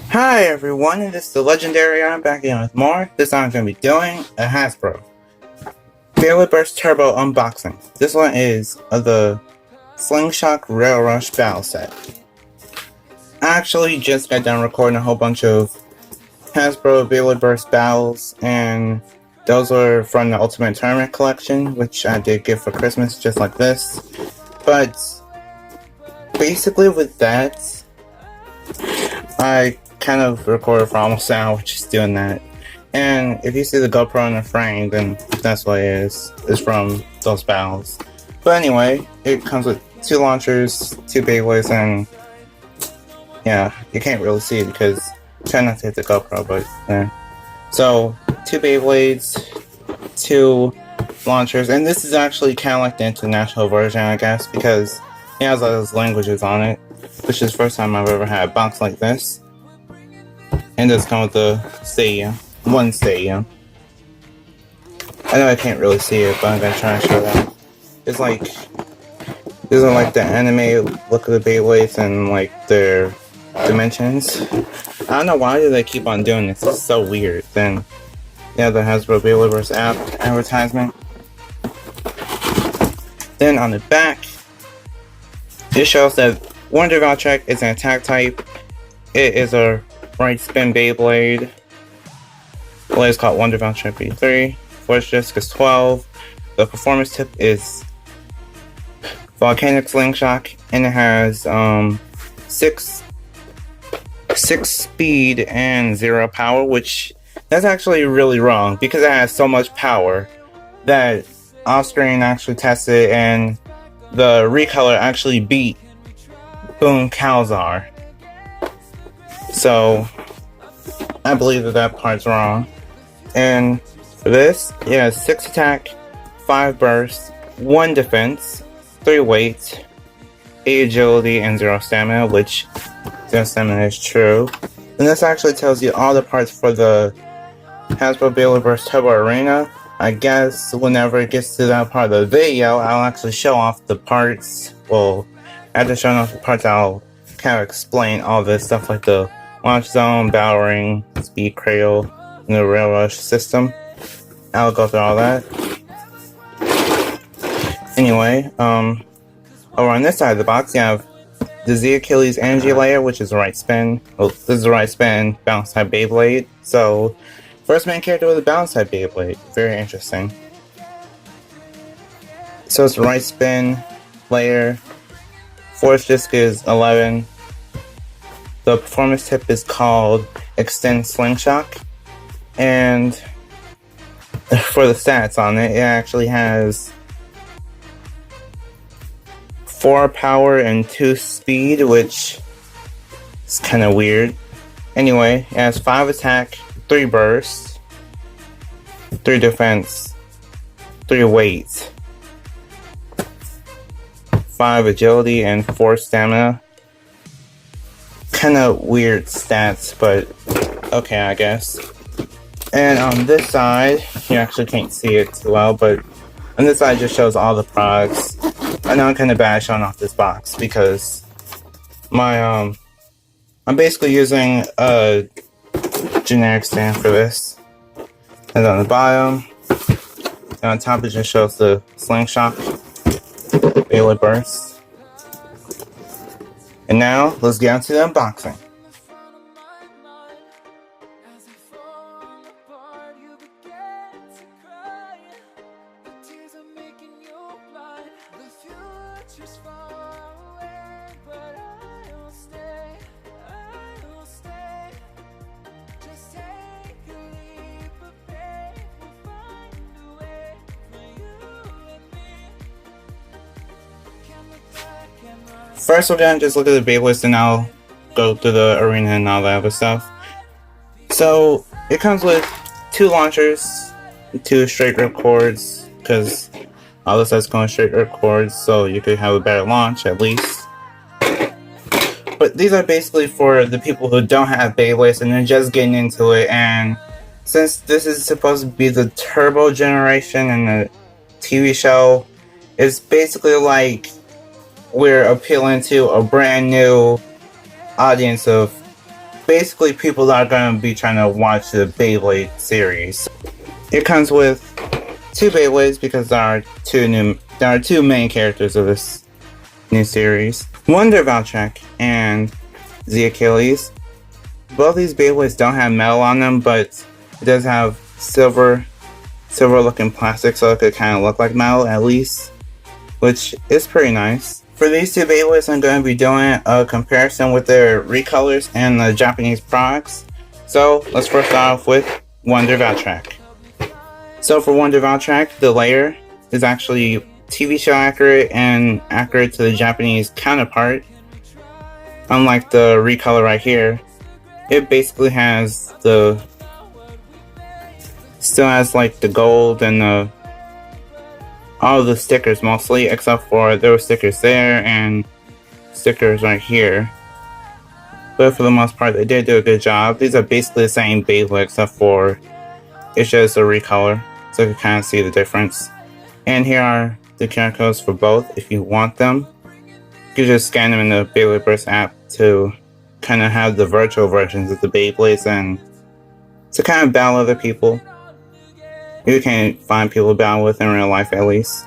Hi everyone, and this is the Legendary. I'm back again with more. This time I'm going to be doing a Hasbro Beyblade Burst Turbo unboxing. This one is of the Slingshot Rail Rush Battle Set. I actually just got done recording a whole bunch of Hasbro Beyblade Burst battles, and those were from the Ultimate Tournament collection, which I did get for Christmas, just like this. But basically with that, I kind of recorded for almost an hour just doing that. And if you see the GoPro in the frame, then that's what it is. It's from those battles. But anyway, it comes with 2 launchers, 2 Beyblades, and yeah, you can't really see it because I try not to hit the GoPro, but yeah. So, 2 Beyblades, 2 launchers, and this is actually kind of like the international version, I guess, because it has all those languages on it, which is the first time I've ever had a box like this. And does come with the stadium, one stadium. I know I can't really see it, but I'm gonna try and show that. It's like, these are like the anime look of the Beyblades and like their dimensions. I don't know why do they keep on doing this. It's so weird. Then, yeah, the Hasbro Beyblade Burst app advertisement. Then on the back, it shows that Wonder Valtrek is an attack type. It is a right spin Beyblade. Blade is called Wonder Valtrek B3. Force disc is 12. The performance tip is Volcanic Slingshot, and it has 6 speed and 0 power, which that's actually really wrong because it has so much power that off-screen actually tested, and the recolor actually beat Boom Calzar. So, I believe that part's wrong. And for this, it has 6 attack, 5 burst, 1 defense, 3 weight, 8 agility, and 0 stamina, which 0 stamina is true. And this actually tells you all the parts for the Hasbro Beyblade Burst Turbo Arena. I guess whenever it gets to that part of the video, I'll actually show off the parts. Well, after showing off the parts, I'll kind of explain all this stuff like the launch zone, battle ring, speed cradle, and the rail rush system. I'll go through all that. Anyway, over on this side of the box, you have the Z Achilles energy layer, which is a right spin. Well, this is a right spin bounce type Beyblade. So, first main character with a bounce type Beyblade. Very interesting. So it's a right spin layer. Force disc is 11. The performance tip is called Extend Slingshot. And for the stats on it, it actually has 4 power and 2 speed, which is kind of weird. Anyway, it has 5 attack, 3 burst, 3 defense, 3 weight, 5 agility, and 4 stamina. Kind of weird stats, but okay, I guess. And on this side, you actually can't see it too well, but on this side just shows all the products. I know I'm kind of bad showing off this box because my I'm basically using a generic stand for this. And on the bottom, and on top it just shows the Slingshot Beyblade Burst. And now, let's get on to the unboxing. First, we're gonna just look at the Beyblades, and I'll go through the arena and all that other stuff. So, it comes with 2 launchers, 2 straight grip cords, because all this has going straight grip cords, so you could have a better launch at least. But these are basically for the people who don't have Beyblades and they're just getting into it, and since this is supposed to be the Turbo generation in the TV show, it's basically like we're appealing to a brand new audience of basically people that are going to be trying to watch the Beyblade series. It comes with 2 Beyblades because there are two main characters of this new series. Wonder Valtrak and the Achilles. Both these Beyblades don't have metal on them, but it does have silver looking plastic, so it could kind of look like metal at least, which is pretty nice. For these 2 Beyblades, I'm going to be doing a comparison with their recolors and the Japanese products. So let's first start off with Wonder Valtrak. So for Wonder Valtrak, the layer is actually TV show accurate and accurate to the Japanese counterpart. Unlike the recolor right here, it basically has still has like the gold and all of the stickers mostly, except for there were stickers there and stickers right here. But for the most part, they did do a good job. These are basically the same Beyblade, except for it's just a recolor, so you can kind of see the difference. And here are the QR codes for both if you want them. You can just scan them in the Beyblade Burst app to kind of have the virtual versions of the Beyblades and to kind of battle other people. You can find people to battle with in real life at least.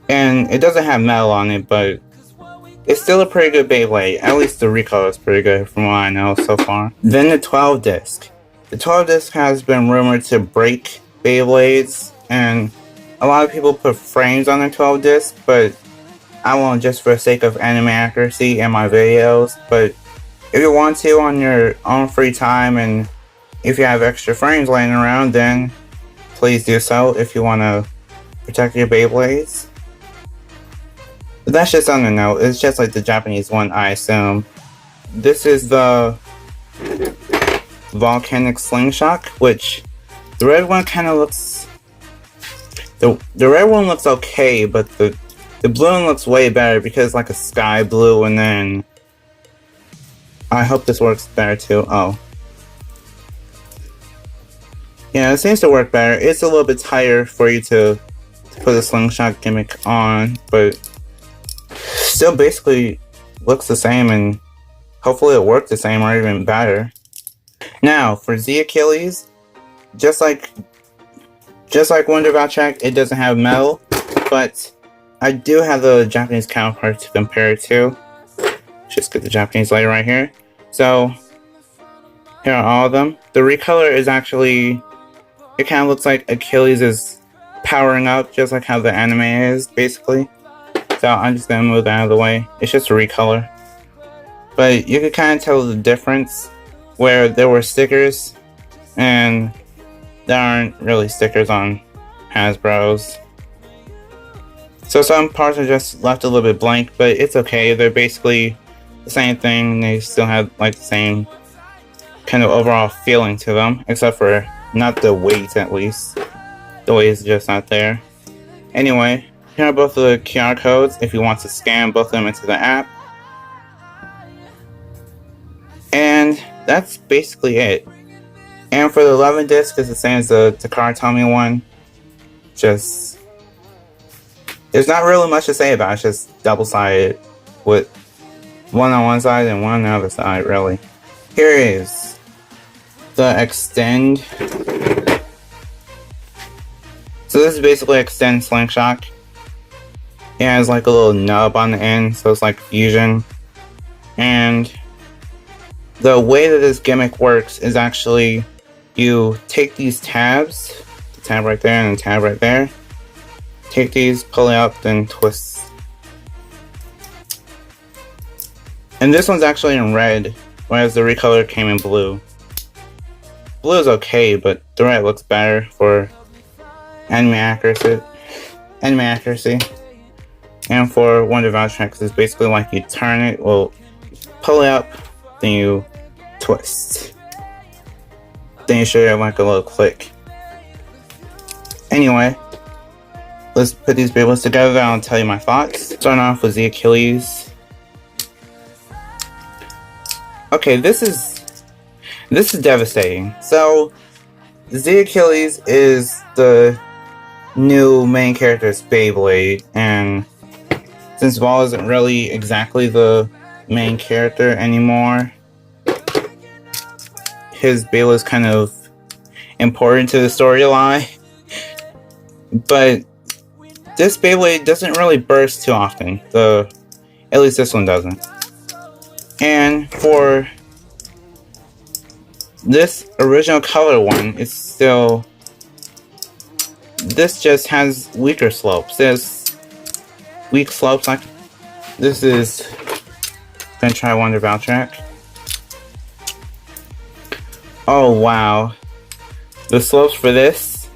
And it doesn't have metal on it, but it's still a pretty good Beyblade. At least the recolor is pretty good from what I know so far. Then the 12 disc. The 12 disc has been rumored to break Beyblades, and a lot of people put frames on their 12 disc, but I won't, just for the sake of anime accuracy in my videos. But if you want to on your own free time, and if you have extra frames laying around, then please do so if you want to protect your Beyblades. But that's just on the note. It's just like the Japanese one, I assume. This is the Volcanic Slingshot, which the red one kind of looks... The red one looks okay, but the blue one looks way better because it's like a sky blue, and then... I hope this works better too. Oh. Yeah, it seems to work better. It's a little bit tighter for you to put the slingshot gimmick on, but still basically looks the same, and hopefully it'll work the same or even better. Now, for Z Achilles, just like Wonder Valtrak, it doesn't have metal, but I do have the Japanese counterpart to compare it to. Just get the Japanese layer right here. So, here are all of them. The recolor is actually... It kind of looks like Achilles is powering up, just like how the anime is, basically. So I'm just going to move that out of the way. It's just a recolor. But you can kind of tell the difference where there were stickers and there aren't really stickers on Hasbro's. So some parts are just left a little bit blank, but it's okay. They're basically the same thing. They still have like the same kind of overall feeling to them, except for not the weight, at least. The weight is just not there. Anyway, here are both the QR codes if you want to scan both of them into the app. And that's basically it. And for the 11 disc, it's the same as the Takara Tomy one. Just... There's not really much to say about it. It's just double-sided with one on one side and one on the other side, really. Here is the Extend. So this is basically Extend Slingshot. It has like a little nub on the end, so it's like fusion. And the way that this gimmick works is actually you take these tabs, the tab right there and the tab right there. Take these, pull it up, then twist. And this one's actually in red, whereas the recolor came in blue. Blue is okay, but the red looks better for anime accuracy. And for Wonder Valtrak, it's basically like you turn it, well, pull it up, then you twist. Then you should have like a little click. Anyway, let's put these Beyblades together and I'll tell you my thoughts. Starting off with the Achilles. Okay, this is devastating. So, Z Achilles is the new main character's Beyblade, and since Ball isn't really exactly the main character anymore, his Beyblade is kind of important to the storyline. But this Beyblade doesn't really burst too often. At least this one doesn't. And for this original color one, it's still... This just has weaker slopes. There's weak slopes like... This is... Gonna try Wonder Valtrak. Oh wow. The slopes for this...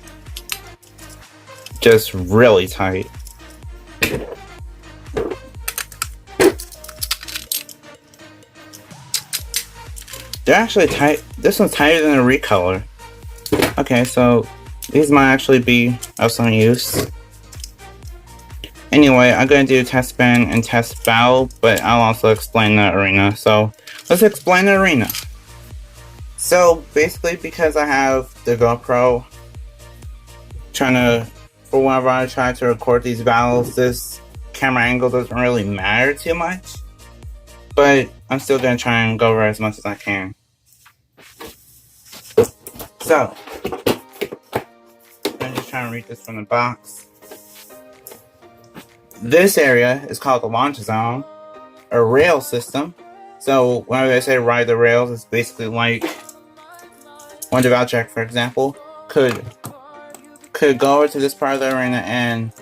Just really tight. They're actually tight. This one's tighter than a recolor. Okay, so these might actually be of some use. Anyway, I'm going to do test spin and test battle, but I'll also explain the arena. So let's explain the arena. So basically, because I have the GoPro, for whenever I try to record these battles, this camera angle doesn't really matter too much. But I'm still going to try and go over as much as I can. So, I'm just trying to read this from the box. This area is called the launch zone, a rail system. So, whenever they say ride the rails, it's basically like Wonder Valtrak, for example, could go over to this part of the arena and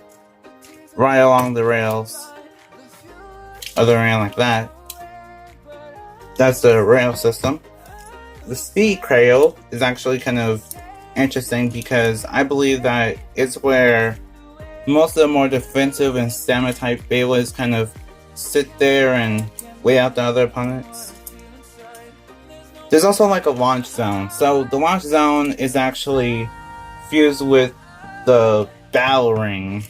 ride along the rails of the arena like that. That's the rail system. The speed cradle is actually kind of interesting because I believe that it's where most of the more defensive and stamina type Beyblades kind of sit there and wait out the other opponents. There's also like a launch zone. So the launch zone is actually fused with the battle ring.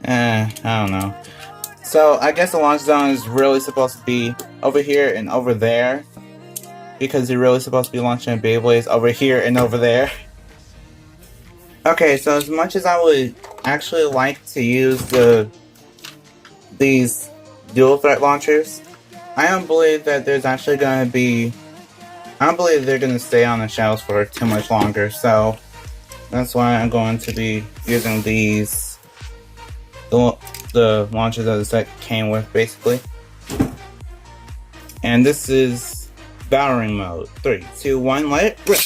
I don't know. So I guess the launch zone is really supposed to be over here and over there, because you're really supposed to be launching Beyblades over here and over there. Okay, so as much as I would actually like to use these dual threat launchers, I don't believe that there's actually going to be... I don't believe they're going to stay on the shelves for too much longer, so that's why I'm going to be using these... The launchers that the set came with, basically. And this is battering mode. 3, 2, 1, let it rip!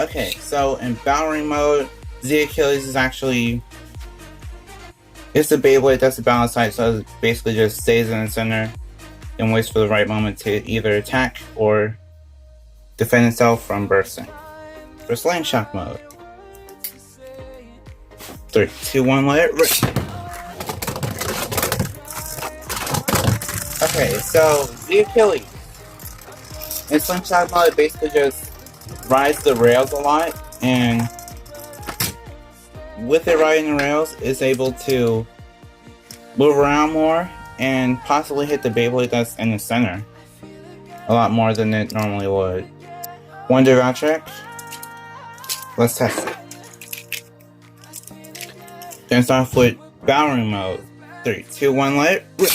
Okay, so in battering mode, Z Achilles is actually... It's the Beyblade that's the balance type, so it basically just stays in the center and waits for the right moment to either attack or defend itself from bursting. For slingshot mode. 3, 2, 1, let it rip! Okay, so the Achilles. In slingshot mode, it basically just rides the rails a lot, and with it riding the rails, it's able to move around more and possibly hit the Beyblade that's in the center a lot more than it normally would. Wonder Valtrak. Let's test it. Gonna start off with battering mode. 3, 2, 1, let it rip!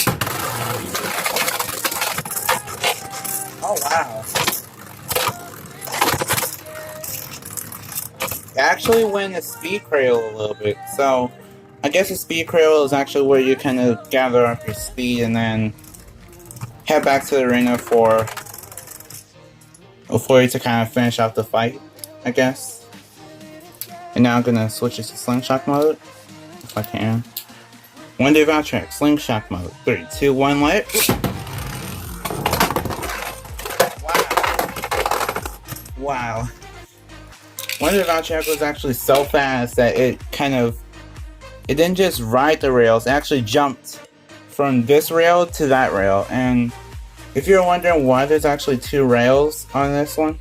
Oh wow. It actually went the speed cradle a little bit, so I guess the speed cradle is actually where you kind of gather up your speed and then head back to the arena for you to kind of finish out the fight, I guess. And now I'm gonna switch it to slingshot mode, if I can. Wonder Valtrak, slingshot mode. 3, 2, 1, let it. Wow. Wonder Valtrak was actually so fast that it didn't just ride the rails, it actually jumped from this rail to that rail. And if you're wondering why there's actually 2 rails on this one,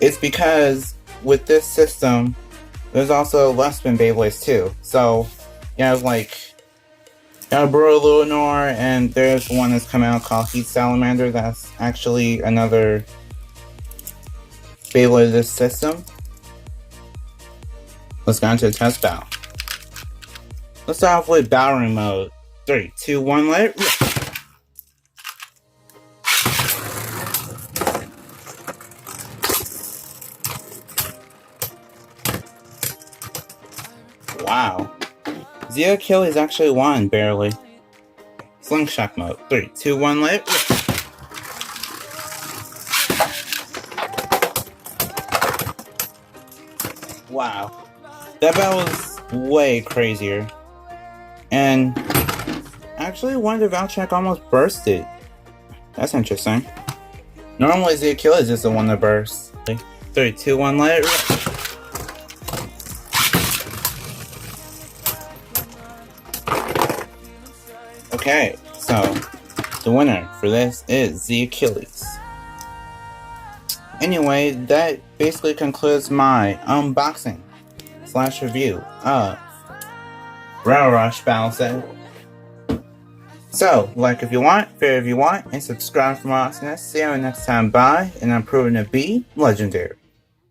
it's because with this system, there's also left spin Beyblades too. So you have like Got Lunar, and there's one that's coming out called Heat Salamander. That's actually another Beyblade of this system. Let's go into the test battle. Let's start off with battering mode. 3, 2, 1, let it rip. Wow. The Achilles actually won, barely. Slingshot mode. 3, 2, 1, let it rip. Wow. That battle was way crazier. And actually one of the Valtrak almost bursted. That's interesting. Normally the Achilles is the one that bursts. 3, 2, 1, let it rip. Okay, so the winner for this is the Achilles. Anyway, that basically concludes my unboxing / review of Rail Rush Battle Set. So, like if you want, favorite if you want, and subscribe for more awesomeness. See you next time. Bye, and I'm proving to be legendary.